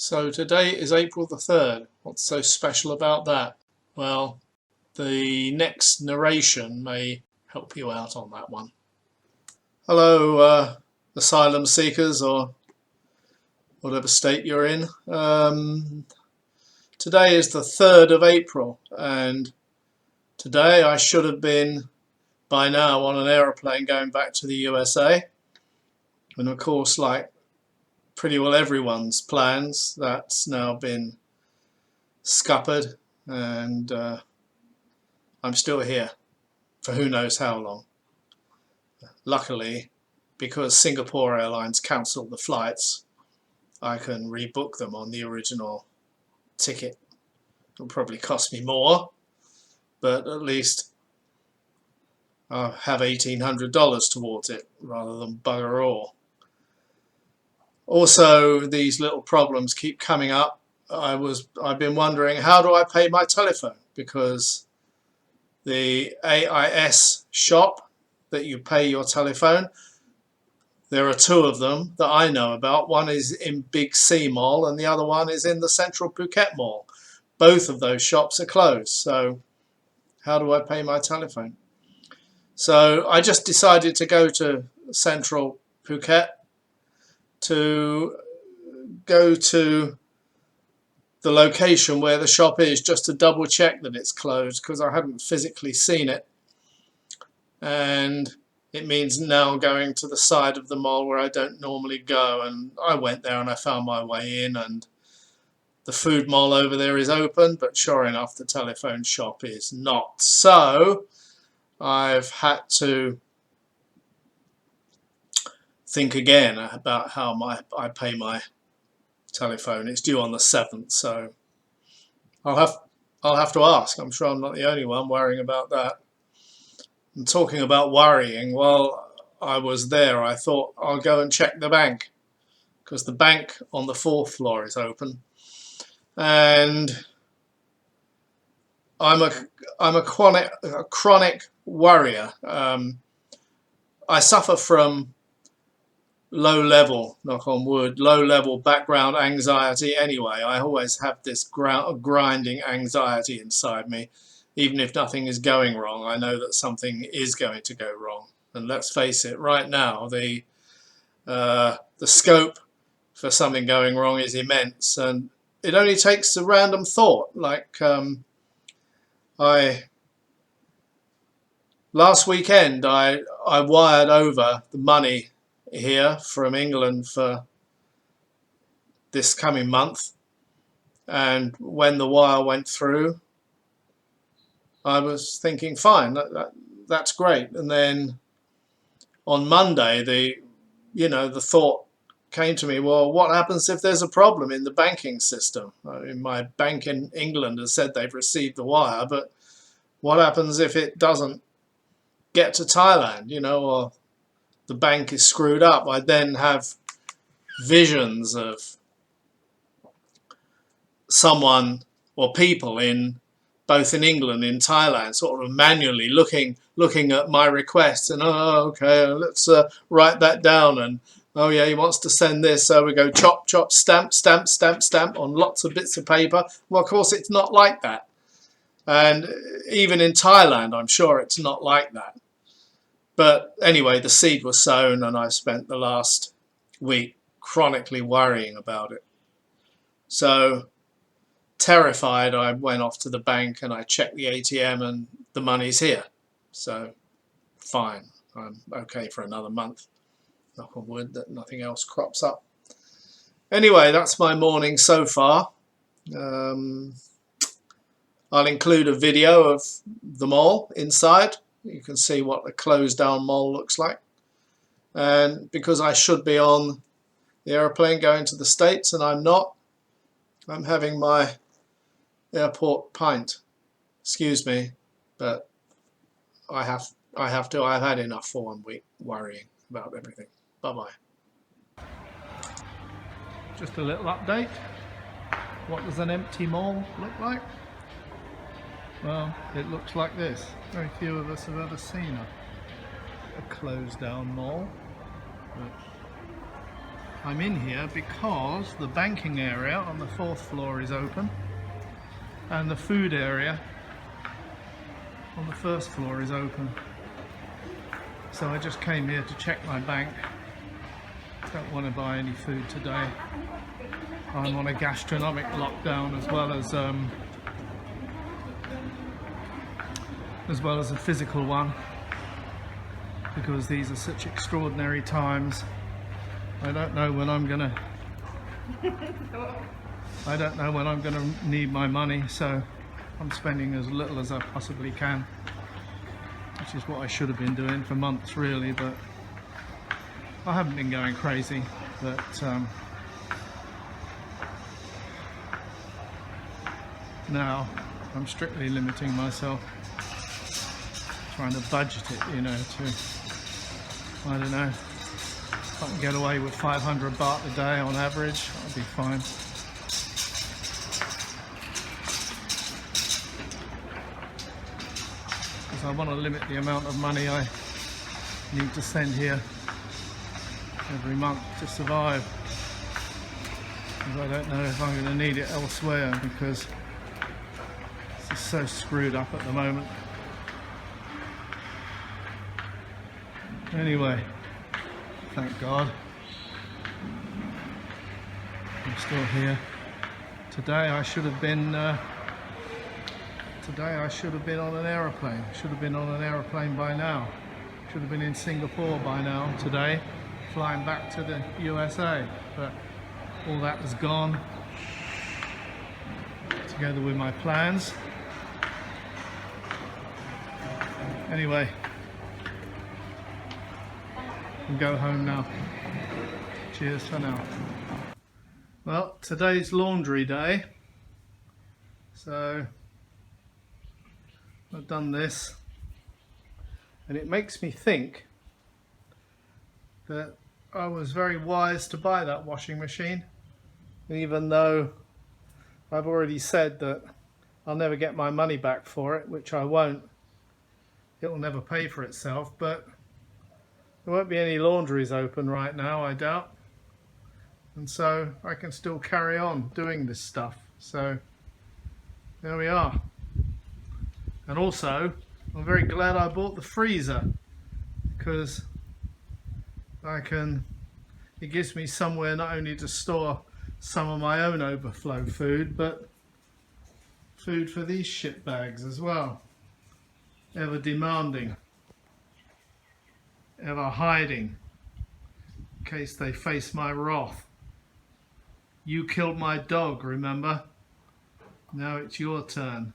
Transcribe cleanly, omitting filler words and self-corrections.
So today is April the 3rd. What's so special about that? Well, the next narration may help you out on that one. Hello, asylum seekers or whatever state you're in. Today is the 3rd of April, and today I should have been by now on an aeroplane going back to the USA. And of course, like pretty well everyone's plans, that's now been scuppered, and I'm still here for who knows how long. Luckily, because Singapore Airlines cancelled the flights, I can rebook them on the original ticket. It'll probably cost me more, but at least I'll have $1,800 towards it rather than bugger all. Also, these little problems keep coming up. I've been wondering, how do I pay my telephone? Because the AIS shop that you pay your telephone, there are two of them that I know about. One is in Big C Mall and the other one is in the Central Phuket Mall. Both of those shops are closed. So how do I pay my telephone? So I just decided to go to Central Phuket to go to the location where the shop is, just to double check that it's closed, because I hadn't physically seen it. And it means now going to the side of the mall where I don't normally go, and I went there and I found my way in, and the food mall over there is open, but sure enough the telephone shop is not. So I've had to think again about how I pay my telephone. It's due on the 7th, so I'll have to ask. I'm sure I'm not the only one worrying about that. And talking about worrying, while I was there, I thought I'll go and check the bank, because the bank on the 4th floor is open, and I'm a chronic worrier. I suffer from low-level, knock on wood, low-level background anxiety anyway. I always have this grinding anxiety inside me. Even if nothing is going wrong, I know that something is going to go wrong. And let's face it, right now, the scope for something going wrong is immense, and it only takes a random thought. Like last weekend, I wired over the money here from England for this coming month, and when the wire went through, I was thinking, fine, that's great. And then on Monday, the thought came to me, well, what happens if there's a problem in the banking system? I mean, my bank in England has said they've received the wire, but what happens if it doesn't get to Thailand, or the bank is screwed up? I then have visions of someone or people both in England and in Thailand sort of manually looking at my requests, and okay, let's write that down, and oh yeah, he wants to send this, so we go chop chop, stamp stamp stamp stamp on lots of bits of paper. Well, of course it's not like that, and even in Thailand I'm sure it's not like that. But anyway, the seed was sown, and I spent the last week chronically worrying about it. So terrified, I went off to the bank and I checked the ATM, and the money's here. So fine, I'm okay for another month. Knock on wood that nothing else crops up. Anyway, that's my morning so far. I'll include a video of the mall inside. You can see what the closed down mall looks like. And because I should be on the aeroplane going to the States and I'm not, I'm having my airport pint. Excuse me, but I have to. I've had enough for 1 week worrying about everything. Bye-bye. Just a little update. What does an empty mall look like? Well, it looks like this. Very few of us have ever seen a closed down mall. But I'm in here because the banking area on the 4th floor is open and the food area on the 1st floor is open. So I just came here to check my bank. Don't want to buy any food today. I'm on a gastronomic lockdown as well as a physical one, because these are such extraordinary times. I don't know when I'm gonna need my money, so I'm spending as little as I possibly can, which is what I should have been doing for months really, but I haven't been going crazy. But now I'm strictly limiting myself, trying to budget it, you know, to, I don't know, if I can get away with 500 baht a day on average, I'll be fine. Because I want to limit the amount of money I need to send here every month to survive. Because I don't know if I'm going to need it elsewhere, because it's just so screwed up at the moment. Anyway, thank God I'm still here. Today I should have been on an aeroplane. Should have been on an aeroplane by now. Should have been in Singapore by now today, flying back to the USA. But all that has gone, together with my plans. Anyway, and go home now. Cheers for now. Well, today's laundry day, so I've done this, and it makes me think that I was very wise to buy that washing machine, even though I've already said that I'll never get my money back for it, which I won't. It will never pay for itself, but there won't be any laundries open right now, I doubt. And so I can still carry on doing this stuff. So there we are. And also, I'm very glad I bought the freezer, because it gives me somewhere not only to store some of my own overflow food, but food for these shitbags as well. Ever demanding, ever hiding, in case they face my wrath. You killed my dog, remember? Now it's your turn.